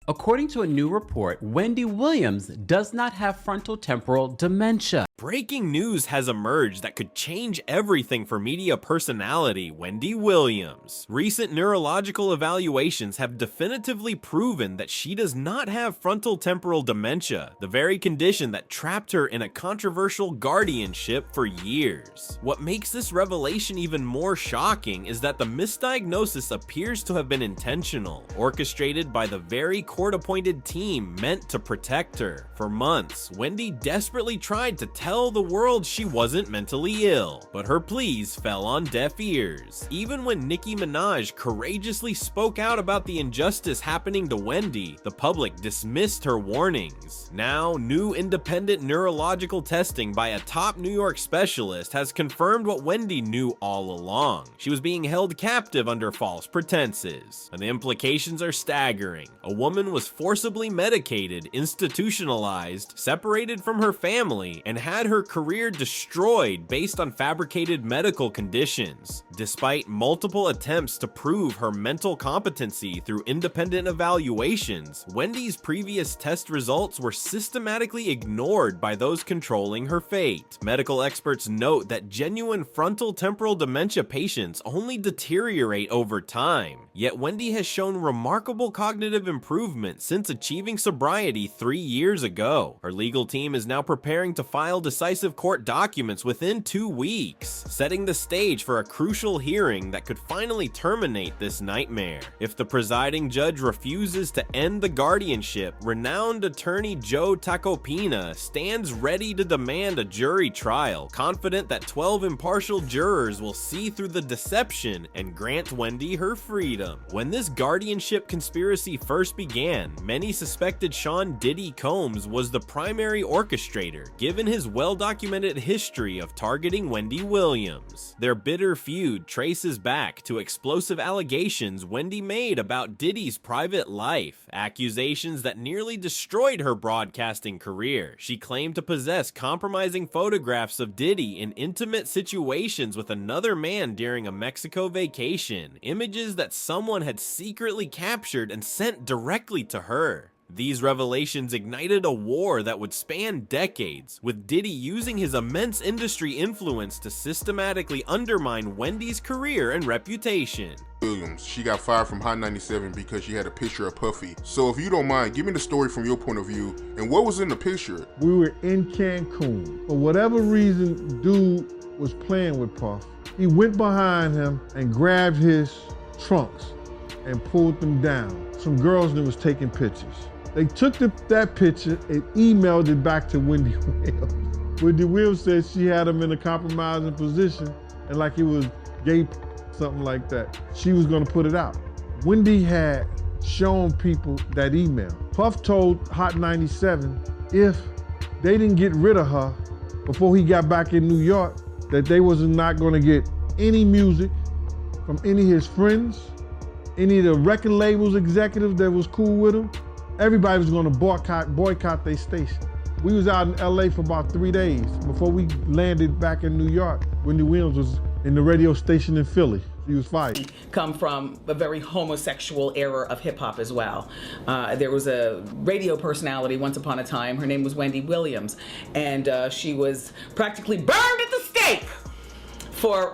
According to a new report, Wendy Williams does not have frontotemporal dementia. Breaking news has emerged that could change everything for media personality Wendy Williams. Recent neurological evaluations have definitively proven that she does not have frontotemporal dementia, the very condition that trapped her in a controversial guardianship for years. What makes this revelation even more shocking is that the misdiagnosis appears to have been intentional, orchestrated by the very court-appointed team meant to protect her. For months, Wendy desperately tried to tell the world she wasn't mentally ill, but her pleas fell on deaf ears. Even when Nicki Minaj courageously spoke out about the injustice happening to Wendy, the public dismissed her warnings. Now, new independent neurological testing by a top New York specialist has confirmed what Wendy knew all along. She was being held captive under false pretenses, and the implications are staggering. A woman was forcibly medicated, institutionalized, separated from her family, and had her career destroyed based on fabricated medical conditions. Despite multiple attempts to prove her mental competency through independent evaluations, Wendy's previous test results were systematically ignored by those controlling her fate. Medical experts note that genuine frontal-temporal dementia patients only deteriorate over time, yet Wendy has shown remarkable cognitive improvement since achieving sobriety 3 years ago. Her legal team is now preparing to file decisive court documents within 2 weeks, setting the stage for a crucial hearing that could finally terminate this nightmare. If the presiding judge refuses to end the guardianship, renowned attorney Joe Tacopina stands ready to demand a jury trial, confident that 12 impartial jurors will see through the deception and grant Wendy her freedom. When this guardianship conspiracy first began, many suspected Sean Diddy Combs was the primary orchestrator, given his well-documented history of targeting Wendy Williams. Their bitter feud traces back to explosive allegations Wendy made about Diddy's private life, accusations that nearly destroyed her broadcasting career. She claimed to possess compromising photographs of Diddy in intimate situations with another man during a Mexico vacation, images that someone had secretly captured and sent directly to her. These revelations ignited a war that would span decades, with Diddy using his immense industry influence to systematically undermine Wendy's career and reputation. Williams, she got fired from Hot 97 because she had a picture of Puffy. So if you don't mind, give me the story from your point of view, and what was in the picture? We were in Cancun. For whatever reason, dude was playing with Puff. He went behind him and grabbed his trunks and pulled them down. Some girls that was taking pictures. They took that picture and emailed it back to Wendy Williams. Wendy Williams said she had him in a compromising position and like it was gay, something like that. She was gonna put it out. Wendy had shown people that email. Puff told Hot 97 if they didn't get rid of her before he got back in New York, that they was not gonna get any music from any of his friends, any of the record labels executives that was cool with him. Everybody was gonna boycott their station. We was out in LA for about 3 days before we landed back in New York. Wendy Williams was in the radio station in Philly. She was fired. Come from a very homosexual era of hip hop as well. There was a radio personality once upon a time. Her name was Wendy Williams, and she was practically burned at the stake for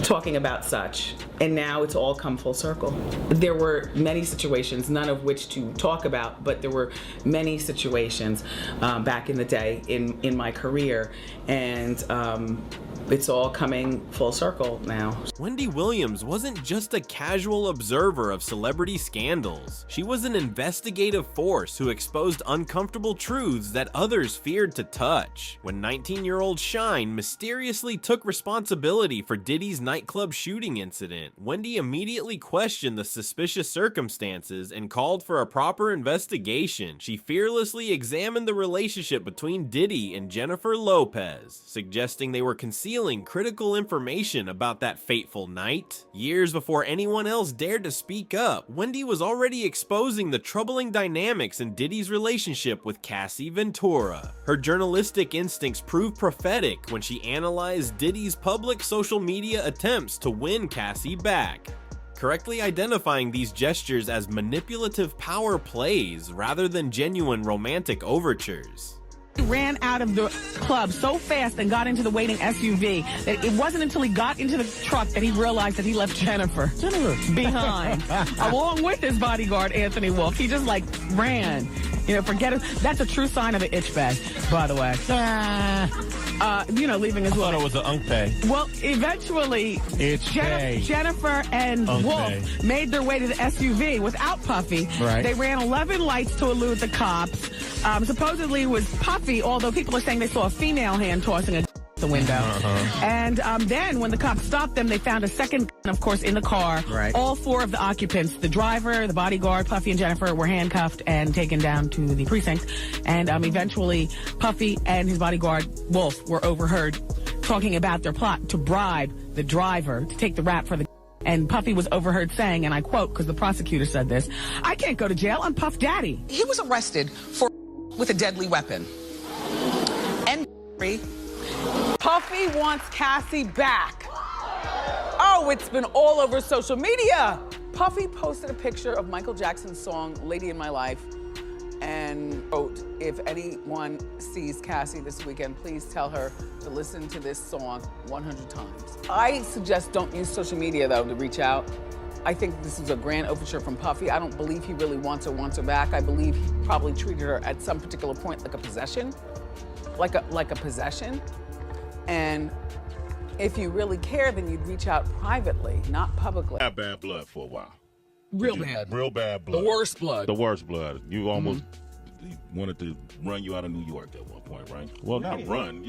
talking about such. And now it's all come full circle. There were many situations, none of which to talk about, but there were many situations back in the day in my career, and it's all coming full circle now. Wendy Williams wasn't just a casual observer of celebrity scandals. She was an investigative force who exposed uncomfortable truths that others feared to touch. When 19-year-old Shine mysteriously took responsibility for Diddy's nightclub shooting incident, Wendy immediately questioned the suspicious circumstances and called for a proper investigation. She fearlessly examined the relationship between Diddy and Jennifer Lopez, suggesting they were concealing critical information about that fateful night. Years before anyone else dared to speak up, Wendy was already exposing the troubling dynamics in Diddy's relationship with Cassie Ventura. Her journalistic instincts proved prophetic when she analyzed Diddy's public social media attempts to win Cassie back. correctly identifying these gestures as manipulative power plays rather than genuine romantic overtures. He ran out of the club so fast and got into the waiting SUV that it wasn't until he got into the truck that he realized that he left Jennifer behind, along with his bodyguard, Anthony Wolf. He just ran. Forget it. That's a true sign of an itch bag, by the way. Leaving his I thought it was an unk bag. Well, eventually, Jennifer and Wolf made their way to the SUV without Puffy. Right. They ran 11 lights to elude the cops. Supposedly it was Puffy, although people are saying they saw a female hand tossing the window. And then when the cops stopped them, they found a second gun, of course, in the car. Right. All four of the occupants, the driver, the bodyguard, Puffy and Jennifer, were handcuffed and taken down to the precinct. And eventually, Puffy and his bodyguard, Wolf, were overheard talking about their plot to bribe the driver to take the rap for the. And Puffy was overheard saying, and I quote, because the prosecutor said this, "I can't go to jail, I'm Puff Daddy." He was arrested with a deadly weapon. And Puffy wants Cassie back. Oh, it's been all over social media. Puffy posted a picture of Michael Jackson's song, Lady in My Life, and wrote, "If anyone sees Cassie this weekend, please tell her to listen to this song 100 times. I suggest don't use social media, though, to reach out. I think this is a grand overture from Puffy. I don't believe he really wants her back. I believe he probably treated her at some particular point like a possession, like a possession. And if you really care, then you'd reach out privately, not publicly." Had bad blood for a while. real bad. Real bad blood. The worst blood. The worst blood. You almost wanted to run you out of New York at one point, right? Well, not run,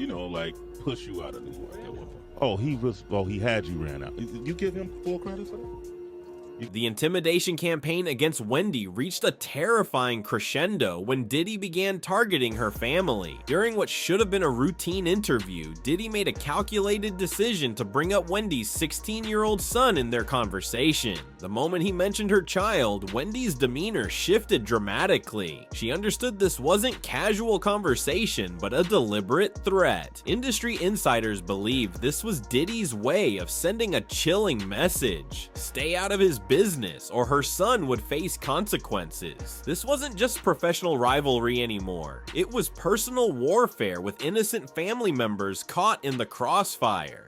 push you out of New York at one point. He had you ran out. You give him full credit for that? The intimidation campaign against Wendy reached a terrifying crescendo when Diddy began targeting her family. During what should have been a routine interview, Diddy made a calculated decision to bring up Wendy's 16-year-old son in their conversation. The moment he mentioned her child, Wendy's demeanor shifted dramatically. She understood this wasn't casual conversation, but a deliberate threat. Industry insiders believe this was Diddy's way of sending a chilling message. Stay out of his business or her son would face consequences. This wasn't just professional rivalry anymore. It was personal warfare with innocent family members caught in the crossfire.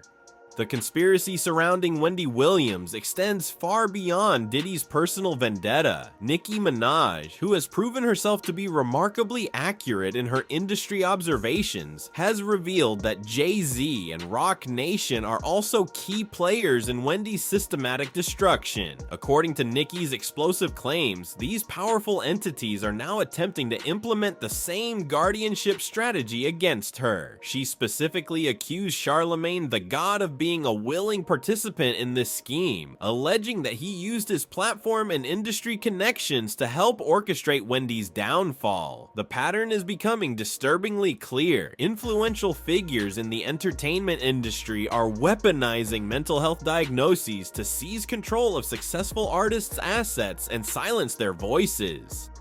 The conspiracy surrounding Wendy Williams extends far beyond Diddy's personal vendetta. Nicki Minaj, who has proven herself to be remarkably accurate in her industry observations, has revealed that Jay-Z and Roc Nation are also key players in Wendy's systematic destruction. According to Nicki's explosive claims, these powerful entities are now attempting to implement the same guardianship strategy against her. She specifically accused Charlemagne the God of being a willing participant in this scheme, alleging that he used his platform and industry connections to help orchestrate Wendy's downfall. The pattern is becoming disturbingly clear. Influential figures in the entertainment industry are weaponizing mental health diagnoses to seize control of successful artists' assets and silence their voices.